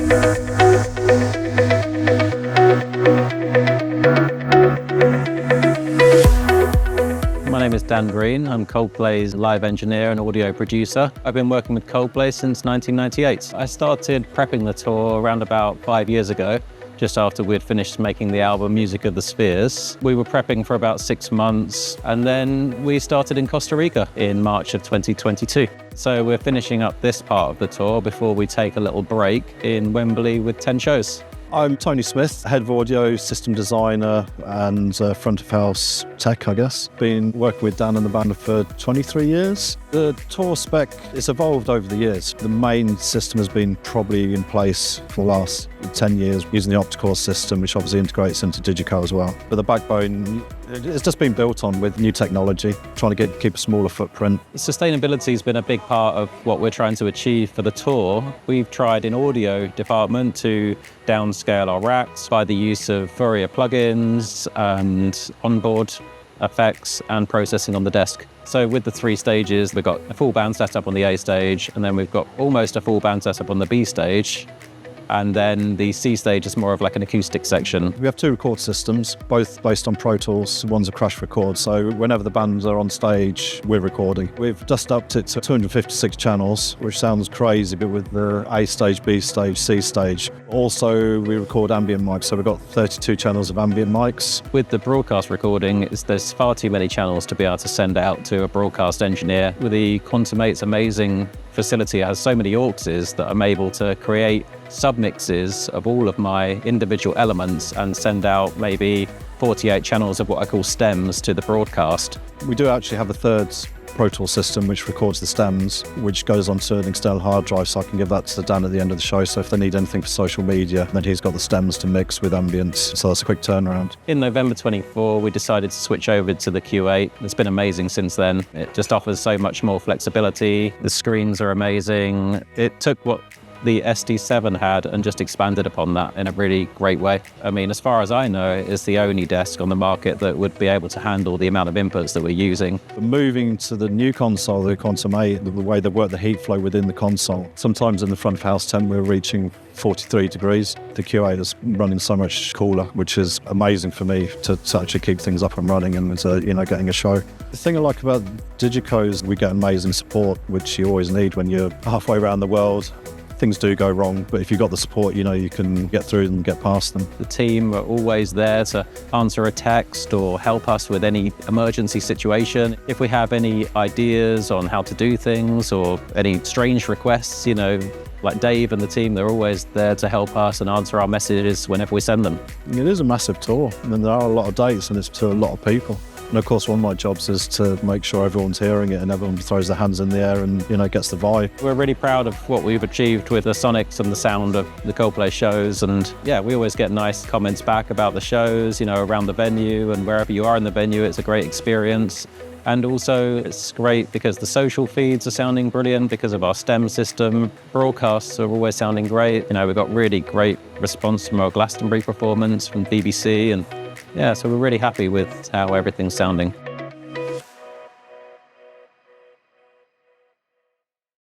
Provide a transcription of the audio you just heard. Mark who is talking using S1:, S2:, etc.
S1: My name is Dan Green. I'm Coldplay's live engineer and audio producer. I've been working with Coldplay since 1998. I started prepping the tour around about 5 years ago, just after we'd finished making the album Music of the Spheres. We were prepping for about 6 months, and then we started in Costa Rica in March of 2022. So we're finishing up this part of the tour before we take a little break in Wembley with 10 shows.
S2: I'm Tony Smith, head of audio, system designer and front of house tech, I guess. Been working with Dan and the band for 23 years. The tour spec has evolved over the years. The main system has been probably in place for the last 10 years using the optical system, which obviously integrates into DiGiCo as well. But the backbone, it's just been built on with new technology, trying to keep a smaller footprint.
S1: Sustainability has been a big part of what we're trying to achieve for the tour. We've tried in audio department to downscale our racks by the use of Fourier plugins and onboard effects and processing on the desk. So with the 3 stages, we've got a full band setup on the A stage, and then we've got almost a full band setup on the B stage. And then the C stage is more of like an acoustic section.
S2: We have 2 record systems, both based on Pro Tools. One's a crash record, so whenever the bands are on stage, we're recording. We've just upped it to 256 channels, which sounds crazy, but with the A stage, B stage, C stage. Also, we record ambient mics, so we've got 32 channels of ambient mics.
S1: With the broadcast recording, there's far too many channels to be able to send out to a broadcast engineer. With the Quantum 8's amazing facility, it has so many AUXs that I'm able to create submixes of all of my individual elements and send out maybe 48 channels of what I call stems to the broadcast.
S2: We do actually have a third Pro Tools system which records the stems, which goes onto an external hard drive, so I can give that to Dan at the end of the show. So if they need anything for social media, then he's got the stems to mix with ambient, so that's a quick turnaround.
S1: In November 24, we decided to switch over to the Q8. It's been amazing since then. It just offers so much more flexibility. The screens are amazing. It took what the SD7 had and just expanded upon that in a really great way. I mean, as far as I know, it's the only desk on the market that would be able to handle the amount of inputs that we're using.
S2: Moving to the new console, the Quantum 8, the way they work the heat flow within the console. Sometimes in the front of house temp, we're reaching 43 degrees. The Q8 is running so much cooler, which is amazing for me to actually keep things up and running and getting a show. The thing I like about DiGiCo is we get amazing support, which you always need when you're halfway around the world. Things do go wrong, but if you've got the support, you can get through and get past them.
S1: The team are always there to answer a text or help us with any emergency situation. If we have any ideas on how to do things or any strange requests, like Dave and the team, they're always there to help us and answer our messages whenever we send them.
S2: It is a massive tour, and there are a lot of dates, and it's to a lot of people. And of course, one of my jobs is to make sure everyone's hearing it and everyone throws their hands in the air and, gets the vibe.
S1: We're really proud of what we've achieved with the sonics and the sound of the Coldplay shows. And yeah, we always get nice comments back about the shows, around the venue, and wherever you are in the venue, it's a great experience. And also it's great because the social feeds are sounding brilliant because of our STEM system. Broadcasts are always sounding great. We've got really great response from our Glastonbury performance from BBC, and yeah, so we're really happy with how everything's sounding.